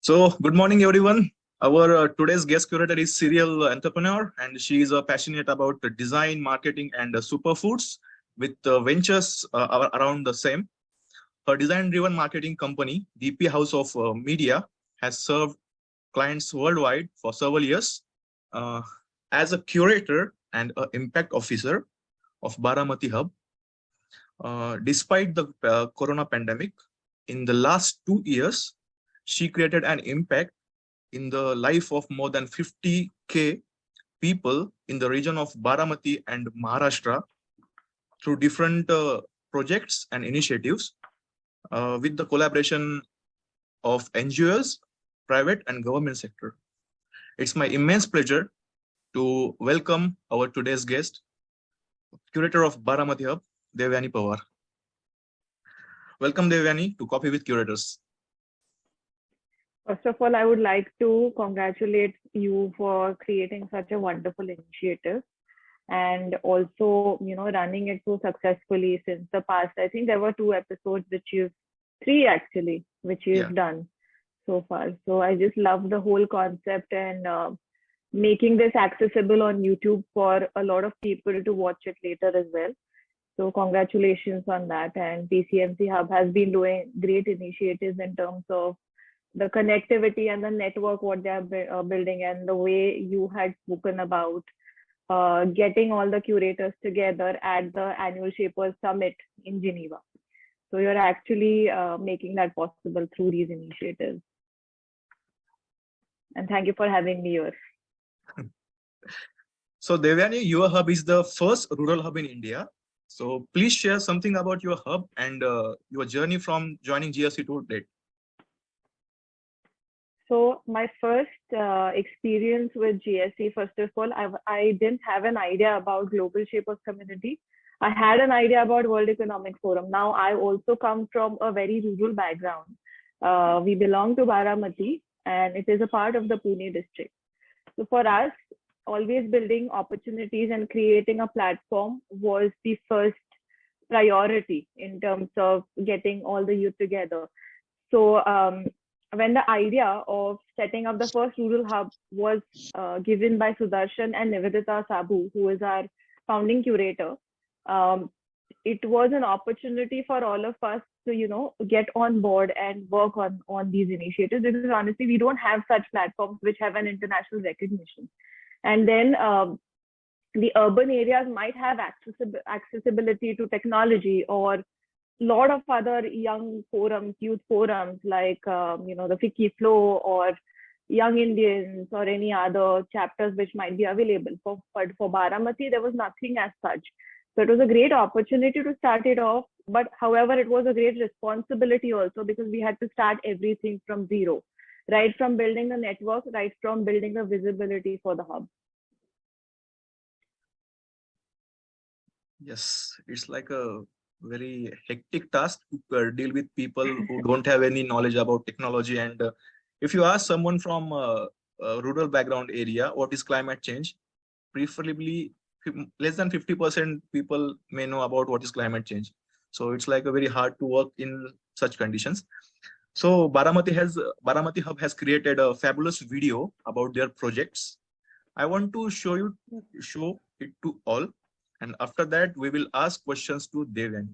Good morning, everyone. Our today's guest curator is serial entrepreneur, and she is passionate about the design, marketing, and superfoods with ventures around the same. Her design-driven marketing company, DP House of Media, has served clients worldwide for several years. As a curator and impact officer of Baramati Hub, despite the corona pandemic, in the last 2 years, she created an impact in the life of more than 50K people in the region of Baramati and Maharashtra through different projects and initiatives with the collaboration of NGOs, private and government sector. It's my immense pleasure to welcome our today's guest, curator of Baramati Hub, Devyani Pawar. Welcome, Devyani, to Coffee with Curators. First of all, I would like to congratulate you for creating such a wonderful initiative and also, running it so successfully since the past. I think there were three actually, which you've done so far. So I just love the whole concept and making this accessible on YouTube for a lot of people to watch it later as well. So congratulations on that. And PCMC Hub has been doing great initiatives in terms of the connectivity and the network what they are building, and the way you had spoken about getting all the curators together at the annual Shapers Summit in Geneva. So you're actually making that possible through these initiatives. And thank you for having me here. So Devyani, your hub is the first rural hub in India. So please share something about your hub and your journey from joining GSC to date. So my first experience with GSC, first of all, I didn't have an idea about Global Shapers Community. I had an idea about World Economic Forum. Now, I also come from a very rural background. We belong to Baramati, and it is a part of the Pune district. So for us, always building opportunities and creating a platform was the first priority in terms of getting all the youth together. So when the idea of setting up the first rural hub was given by Sudarshan and Nivedita Sabu, who is our founding curator, it was an opportunity for all of us to, get on board and work on these initiatives, because honestly, we don't have such platforms which have an international recognition. And then the urban areas might have accessibility to technology or lot of other young forums, youth forums like, the Fiki Flow or Young Indians or any other chapters which might be available. But for Baramati, there was nothing as such. So it was a great opportunity to start it off. But however, it was a great responsibility also, because we had to start everything from zero, right from building the network, right from building the visibility for the hub. Yes, it's like a very hectic task to deal with people who don't have any knowledge about technology. And if you ask someone from a rural background area what is climate change, preferably less than 50% people may know about what is climate change. So it's like a very hard to work in such conditions. So Baramati Hub has created a fabulous video about their projects. I want to show it to all. And after that, we will ask questions to Devyani.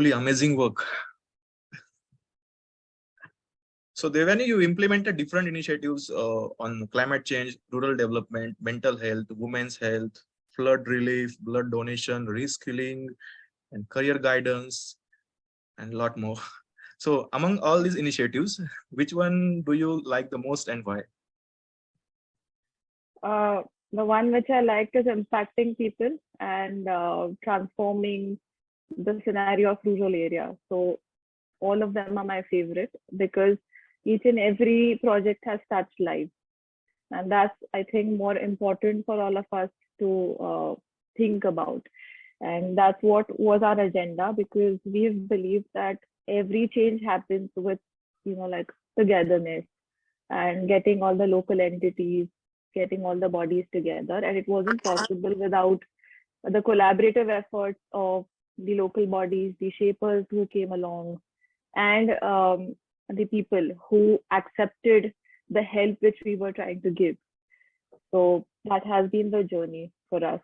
truly amazing work. So Devyani, you implemented different initiatives on climate change, rural development, mental health, women's health, flood relief, blood donation, reskilling, and career guidance, and a lot more. So among all these initiatives, which one do you like the most and why? The one which I liked is impacting people and transforming the scenario of rural areas. So all of them are my favorite because each and every project has touched lives. And that's, I think, more important for all of us to think about. And that's what was our agenda because we've believed that every change happens with, like togetherness and getting all the local entities, getting all the bodies together. And it wasn't possible without the collaborative efforts of the local bodies, the shapers who came along, and the people who accepted the help which we were trying to give. So that has been the journey for us.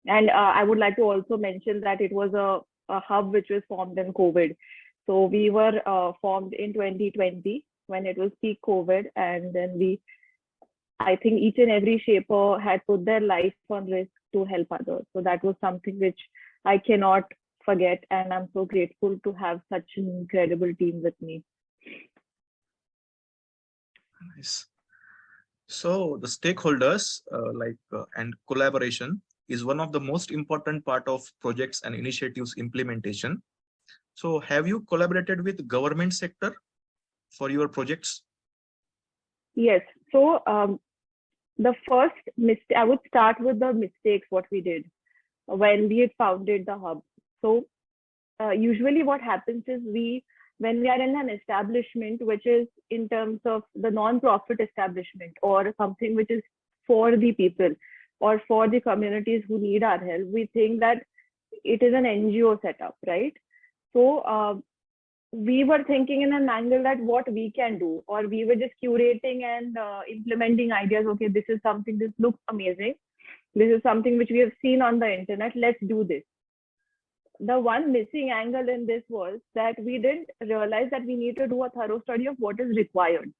And I would like to also mention that it was a hub which was formed in COVID. So we were formed in 2020 when it was peak COVID, and then I think each and every shaper had put their life on risk to help others. So that was something which I cannot forget, and I'm so grateful to have such an incredible team with me. Nice. So the stakeholders and collaboration is one of the most important part of projects and initiatives implementation. So have you collaborated with government sector for your projects? Yes. So the first mistake, I would start with the mistakes what we did when we had founded the hub. So usually what happens is when we are in an establishment which is in terms of the non-profit establishment or something which is for the people or for the communities who need our help, we think that it is an NGO setup, right? So we were thinking in an angle that what we can do, or we were just curating and implementing ideas. Okay, this is something, this looks amazing. This is something which we have seen on the internet. Let's do this. The one missing angle in this was that we didn't realize that we need to do a thorough study of what is required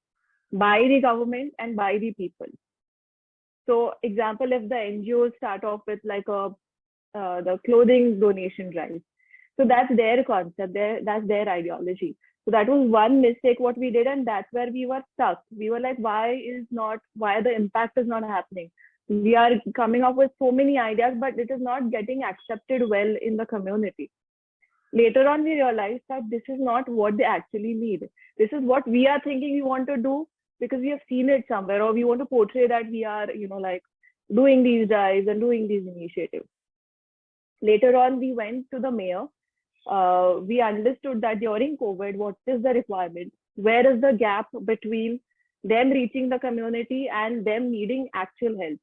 by the government and by the people. So example, if the NGOs start off with like the clothing donation drive, so that's their concept, that's their ideology. So that was one mistake what we did, and that's where we were stuck. We were like, why the impact is not happening? We are coming up with so many ideas, but it is not getting accepted well in the community. Later on, we realized that this is not what they actually need. This is what we are thinking we want to do because we have seen it somewhere, or we want to portray that we are, like doing these drives and doing these initiatives. Later on, we went to the mayor. We understood that during COVID, what is the requirement? Where is the gap between them reaching the community and them needing actual help?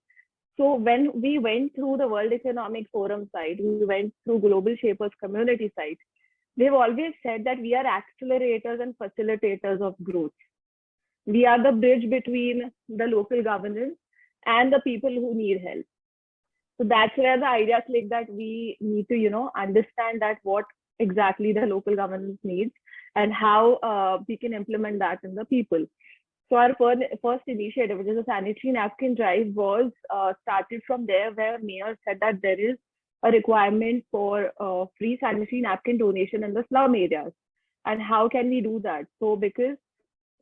So when we went through the World Economic Forum site, we went through Global Shapers community site, they've always said that we are accelerators and facilitators of growth. We are the bridge between the local governance and the people who need help. So that's where the idea clicked that we need to, understand that what exactly the local governance needs and how we can implement that in the people. So our first initiative, which is a sanitary napkin drive, was started from there, where mayor said that there is a requirement for free sanitary napkin donation in the slum areas. And how can we do that? So because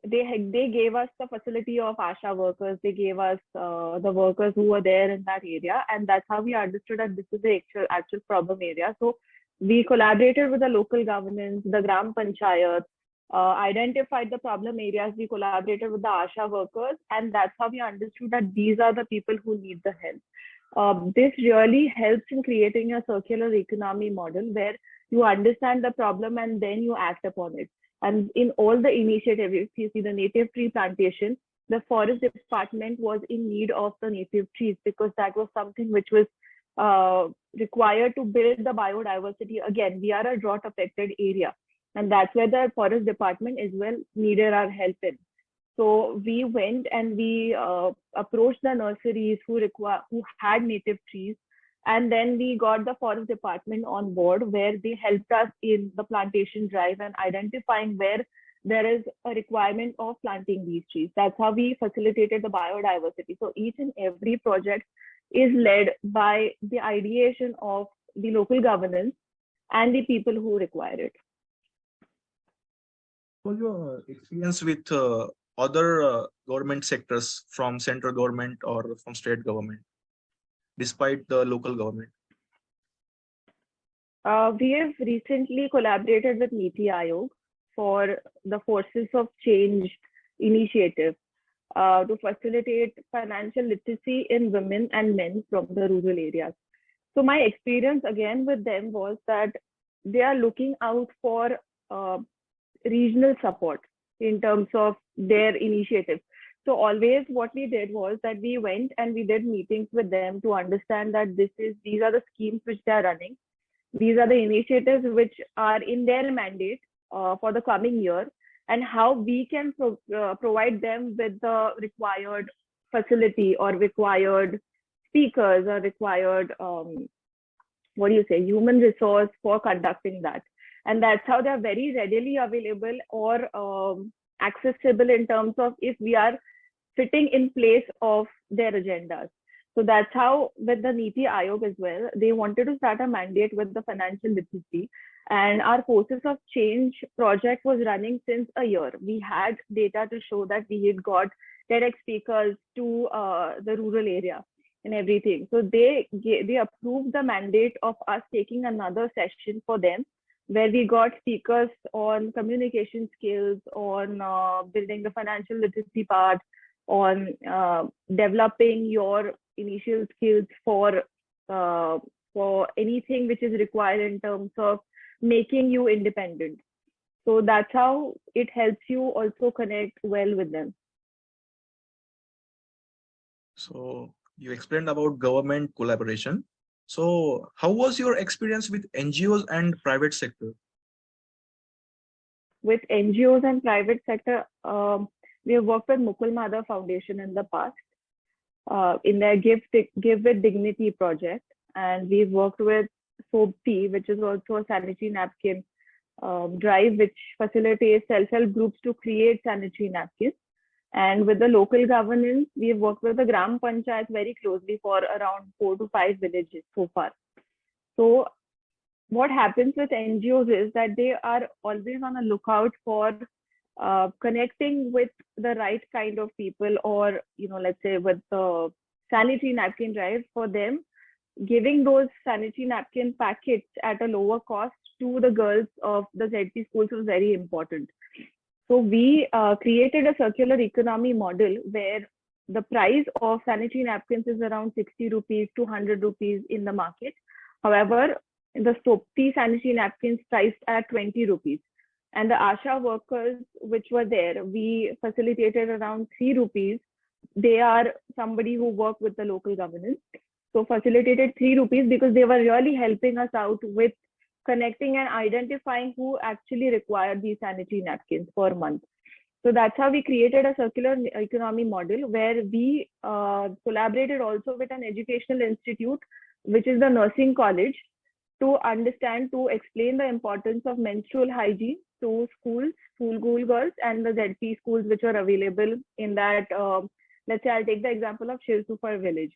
they gave us the facility of ASHA workers, they gave us the workers who were there in that area, and that's how we understood that this is the actual problem area. So we collaborated with the local governance, the Gram Panchayat, identified the problem areas, we collaborated with the ASHA workers, and that's how we understood that these are the people who need the help. This really helps in creating a circular economy model where you understand the problem and then you act upon it. And in all the initiatives, if you see the native tree plantation, the forest department was in need of the native trees because that was something which was required to build the biodiversity. Again, we are a drought affected area, and that's where the forest department as well needed our help in. So we went and we approached the nurseries who had native trees, And then we got the forest department on board, where they helped us in the plantation drive and identifying where there is a requirement of planting these trees. That's how we facilitated the biodiversity. So each and every project is led by the ideation of the local governance and the people who require it. So your experience with other government sectors from central government or from state government, despite the local government? We have recently collaborated with Niti Aayog for the Forces of Change initiative to facilitate financial literacy in women and men from the rural areas. So my experience again with them was that they are looking out for regional support in terms of their initiatives. So always what we did was that we went and we did meetings with them to understand that these are the schemes which they are running. These are the initiatives which are in their mandate for the coming year, and how we can provide them with the required facility or required speakers or required, human resource for conducting that. And that's how they're very readily available or accessible in terms of if we are fitting in place of their agendas. So that's how with the Niti Aayog as well, they wanted to start a mandate with the financial literacy. And our Forces of Change project was running since a year. We had data to show that we had got TEDx speakers to the rural area and everything. So they approved the mandate of us taking another session for them, where we got speakers on communication skills, on building the financial literacy part, on developing your initial skills for anything which is required in terms of making you independent. So that's how it helps you also connect well with them. So you explained about government collaboration. So how was your experience with NGOs and private sector? With NGOs and private sector, we have worked with Mukul Madhav Foundation in the past in their Give with Dignity project. And we've worked with SOAPT, which is also a sanitary napkin drive, which facilitates self-help groups to create sanitary napkins. And with the local governance, we have worked with the Gram Panchayat very closely for around 4 to 5 villages so far. So what happens with NGOs is that they are always on a lookout for connecting with the right kind of people, or, let's say with the sanitary napkin drive, for them, giving those sanitary napkin packets at a lower cost to the girls of the ZP schools was very important. So we created a circular economy model where the price of sanitary napkins is around 60 rupees to 100 rupees in the market. However, the SOAPT sanitary napkins priced at 20 rupees. And the ASHA workers which were there, we facilitated around 3 rupees. They are somebody who work with the local governance. So facilitated 3 rupees because they were really helping us out with connecting and identifying who actually required these sanitary napkins per month. So that's how we created a circular economy model, where we collaborated also with an educational institute, which is the nursing college, to explain the importance of menstrual hygiene to schools, school girls, and the ZP schools which are available in that. Let's say I'll take the example of Shirsupar village.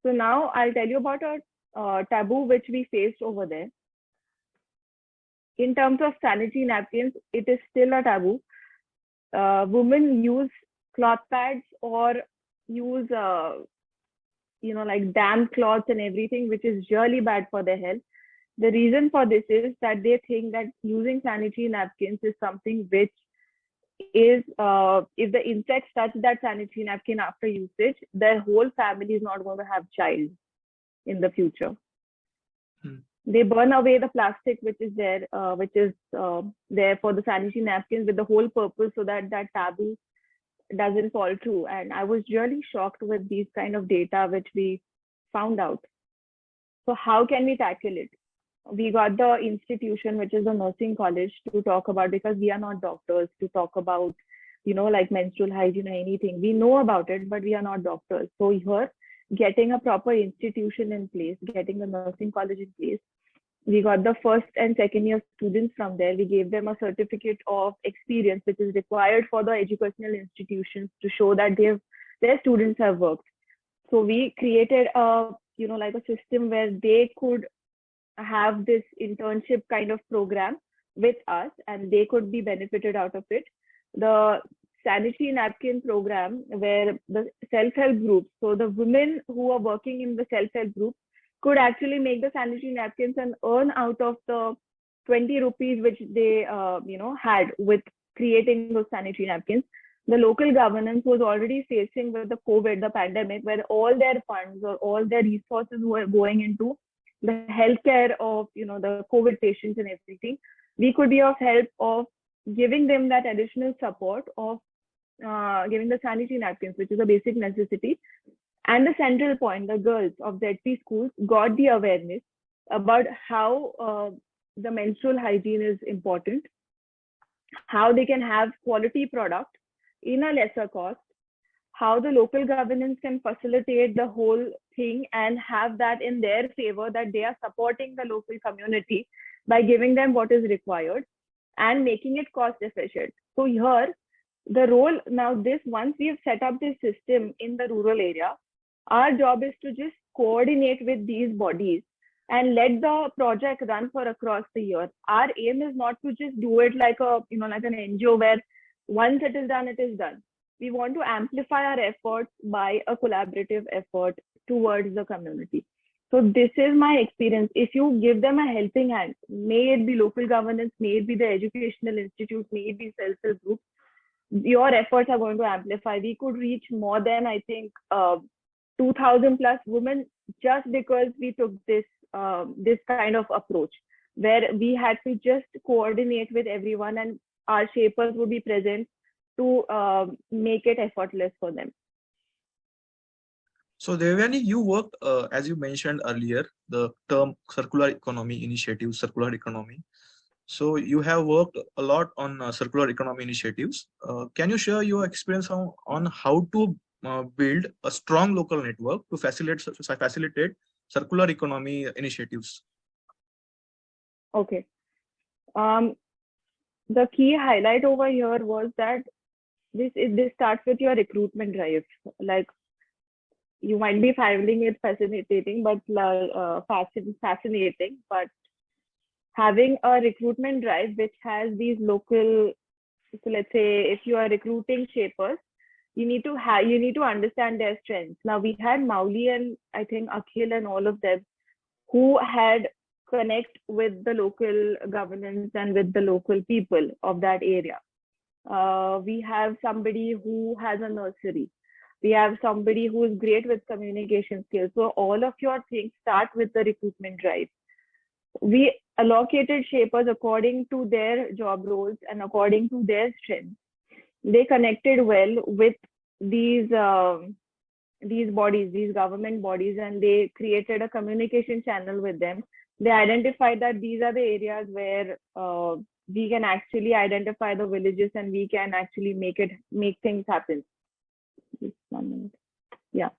So now I'll tell you about a taboo which we faced over there. In terms of sanitary napkins, it is still a taboo. Women use cloth pads or use, like damp cloths and everything, which is really bad for their health. The reason for this is that they think that using sanitary napkins is something which is, if the insects touch that sanitary napkin after usage, their whole family is not going to have child in the future. They burn away the plastic which is there, there for the sanitary napkins with the whole purpose so that that taboo doesn't fall through. And I was really shocked with these kind of data which we found out. So how can we tackle it? We got the institution, which is the nursing college, to talk about, because we are not doctors, to talk about, like menstrual hygiene or anything. We know about it, but we are not doctors. So here getting a proper institution in place, getting the nursing college in place. We got the first and second year students from there. We gave them a certificate of experience, which is required for the educational institutions to show that their students have worked. So we created a, like a system where they could have this internship kind of program with us and they could be benefited out of it. The sanitary napkin program, where the self-help groups, so the women who are working in the self-help group could actually make the sanitary napkins and earn out of the 20 rupees which they had with creating those sanitary napkins. The local governance was already facing with the COVID, the pandemic, where all their funds or all their resources were going into the healthcare of the COVID patients and everything. We could be of help of giving them that additional support of giving the sanitary napkins, which is a basic necessity. And the central point, the girls of ZP schools got the awareness about how the menstrual hygiene is important, how they can have quality product in a lesser cost, how the local governance can facilitate the whole thing and have that in their favor, that they are supporting the local community by giving them what is required and making it cost efficient. So here, the role now, once we have set up this system in the rural area, our job is to just coordinate with these bodies and let the project run for across the year. Our aim is not to just do it like like an NGO where once it is done, it is done. We want to amplify our efforts by a collaborative effort towards the community. So this is my experience. If you give them a helping hand, may it be local governance, may it be the educational institutes, may it be self-help groups, your efforts are going to amplify. We could reach more than, I think, 2,000 plus women just because we took this kind of approach, where we had to just coordinate with everyone and our shapers would be present to make it effortless for them. So Devyani, you worked, as you mentioned earlier, the term circular economy initiative, circular economy. So you have worked a lot on circular economy initiatives. Can you share your experience on how to build a strong local network to facilitate circular economy initiatives? Okay. The key highlight over here was that this starts with your recruitment drive. Like, you might be finding it fascinating, but having a recruitment drive which has these local, so let's say if you are recruiting shapers, you need to understand their strengths. Now we had Mauli and I think Akhil and all of them who had connect with the local governance and with the local people of that area. We have somebody who has a nursery. We have somebody who is great with communication skills. So all of your things start with the recruitment drive. We allocated shapers according to their job roles and according to their strengths. They connected well with these bodies, these government bodies, and they created a communication channel with them. They identified that these are the areas where we can actually identify the villages and we can actually make things happen. Just 1 minute. Yeah.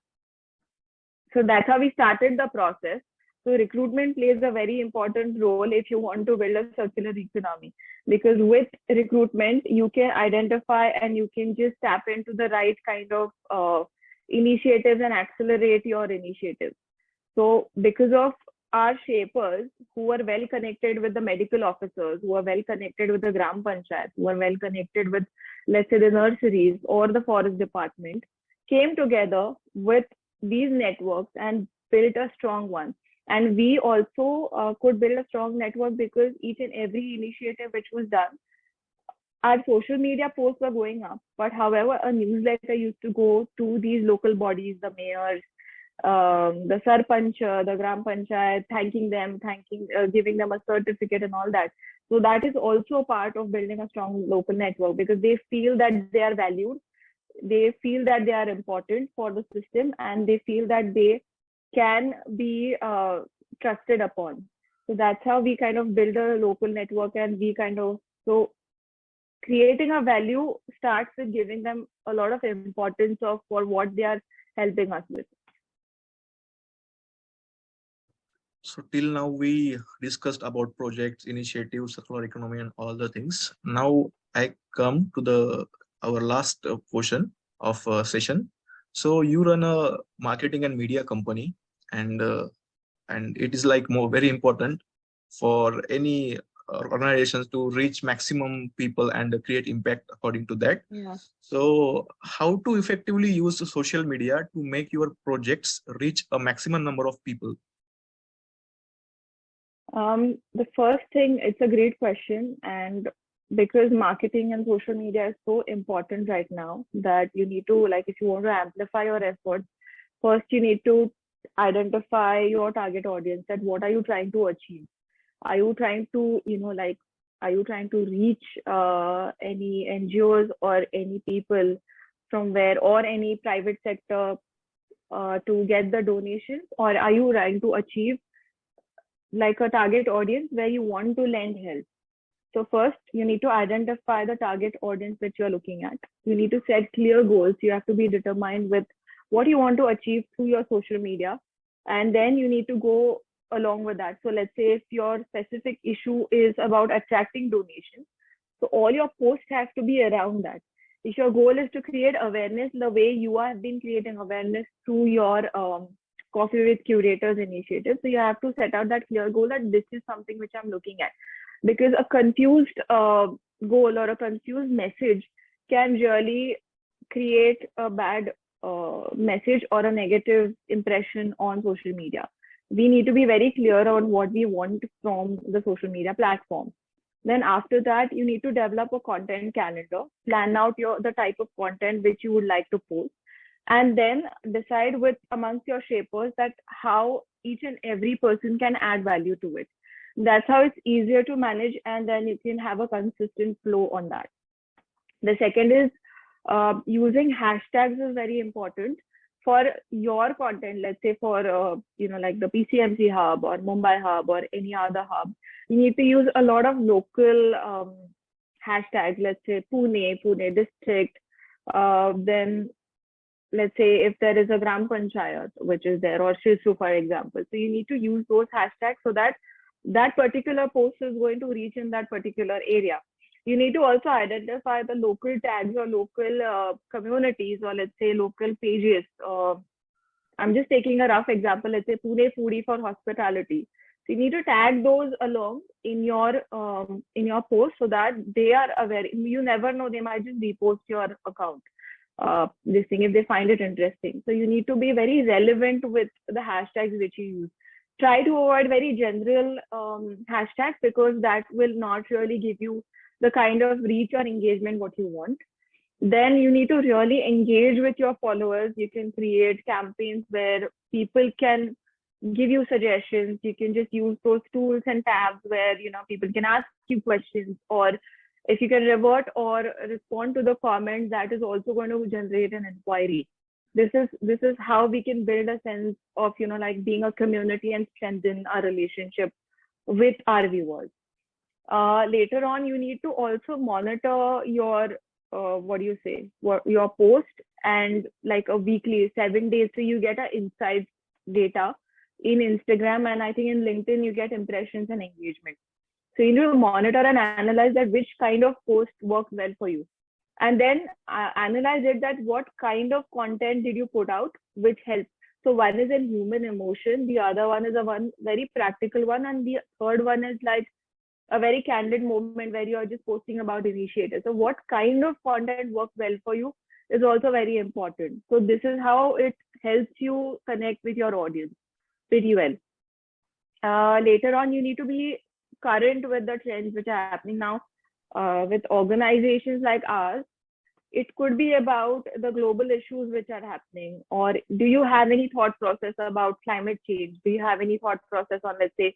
So that's how we started the process. So recruitment plays a very important role if you want to build a circular economy, because with recruitment, you can identify and you can just tap into the right kind of initiatives and accelerate your initiatives. So because of our shapers who are well connected with the medical officers, who are well connected with the Gram Panchayat, who are well connected with, let's say, the nurseries or the forest department, came together with these networks and built a strong one. And we also could build a strong network because each and every initiative which was done, our social media posts were going up. But however, a newsletter used to go to these local bodies, the mayors, the sarpanch, the Gram Panchayat, thanking them, giving them a certificate and all that. So that is also part of building a strong local network, because they feel that they are valued, they feel that they are important for the system, and they feel that they can be trusted upon. So that's how we kind of build a local network, and so creating a value starts with giving them a lot of importance for what they are helping us with. So till now we discussed about projects, initiatives, circular economy, and all the things. Now I come to the our last portion of session. So you run a marketing and media company, and it is like more very important for any organizations to reach maximum people and create impact according to that. Yeah. So how to effectively use the social media to make your projects reach a maximum number of people? The first thing, it's a great question, and because marketing and social media is so important right now that you need to, like, if you want to amplify your efforts, first you need to identify your target audience, that what are you trying to achieve? Are you trying to, are you trying to reach any NGOs or any people from where, or any private sector to get the donations, or are you trying to achieve like a target audience where you want to lend help? So first, you need to identify the target audience that you're looking at. You need to set clear goals. You have to be determined with what you want to achieve through your social media. And then you need to go along with that. So let's say if your specific issue is about attracting donations, so all your posts have to be around that. If your goal is to create awareness the way you have been creating awareness through your Coffee with Curators initiative, so you have to set out that clear goal that this is something which I'm looking at. Because a confused goal or a confused message can really create a bad message or a negative impression on social media. We need to be very clear on what we want from the social media platform. Then after that, you need to develop a content calendar, plan out the type of content which you would like to post, and then decide with amongst your shapers that how each and every person can add value to it. That's how it's easier to manage, and then you can have a consistent flow on that. The second is using hashtags is very important for your content. Let's say for like the PCMC hub or Mumbai hub or any other hub, you need to use a lot of local hashtags. Let's say Pune district. Then let's say if there is a Gram Panchayat which is there, or Shisu, for example. So you need to use those hashtags so that that particular post is going to reach in that particular area. You need to also identify the local tags or local communities, or let's say local pages. I'm just taking a rough example. Let's say Pune Foodie for hospitality. So you need to tag those along in your post so that they are aware. You never know, they might just repost your account. This thing if they find it interesting. So you need to be very relevant with the hashtags which you use. Try to avoid very general hashtags, because that will not really give you the kind of reach or engagement what you want. Then you need to really engage with your followers. You can create campaigns where people can give you suggestions. You can just use those tools and tabs where people can ask you questions, or if you can revert or respond to the comments, that is also going to generate an inquiry. This is how we can build a sense of like being a community and strengthen our relationship with our viewers. Later on, you need to also monitor your your post, and like a weekly 7 days, so you get a insights data in Instagram, and I think in LinkedIn you get impressions and engagement. So you need to monitor and analyze that which kind of post works well for you, and then analyze it that what kind of content did you put out which helps. So one is in human emotion, the other one is a one very practical one, and the third one is like a very candid moment where you are just posting about initiatives. So what kind of content works well for you is also very important. So this is how it helps you connect with your audience pretty well. Later on, you need to be current with the trends which are happening now. With organizations like ours, it could be about the global issues which are happening, or do you have any thought process about climate change? Do you have any thought process on, let's say,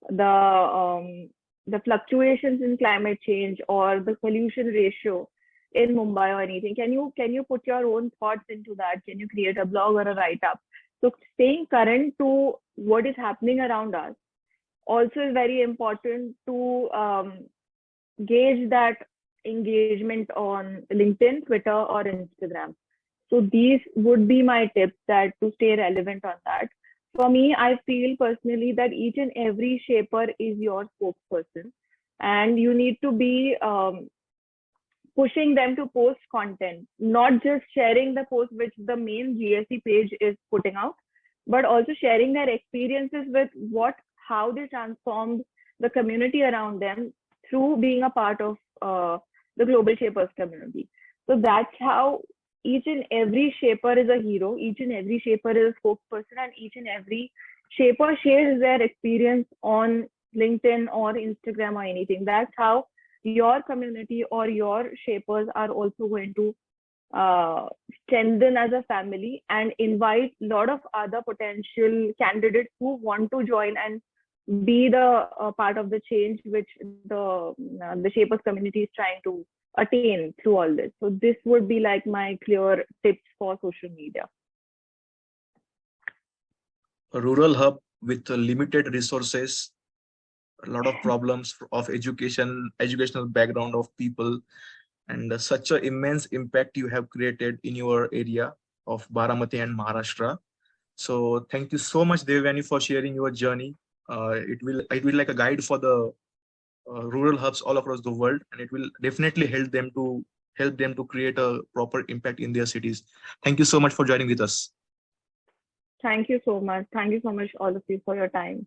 the fluctuations in climate change or the pollution ratio in Mumbai or anything? Can you put your own thoughts into that? Can you create a blog or a write-up? So staying current to what is happening around us also is very important to gauge that engagement on LinkedIn, Twitter, or Instagram. So these would be my tips, that to stay relevant on that. For me, I feel personally that each and every shaper is your spokesperson, and you need to be pushing them to post content, not just sharing the post which the main GSE page is putting out, but also sharing their experiences with how they transformed the community around them through being a part of the Global Shapers community. So that's how each and every shaper is a hero, each and every shaper is a spokesperson, and each and every shaper shares their experience on LinkedIn or Instagram or anything. That's how your community or your shapers are also going to strengthen as a family and invite a lot of other potential candidates who want to join and be the part of the change which the shapers community is trying to attain through all this. So this would be like my clear tips for social media. A rural hub with limited resources, a lot of problems of educational background of people, and such an immense impact you have created in your area of Baramati and Maharashtra. So thank you so much, Devyani, for sharing your journey. It will like a guide for the rural hubs all across the world, and it will definitely help them to create a proper impact in their cities. Thank you so much for joining with us. Thank you so much. Thank you so much, all of you, for your time.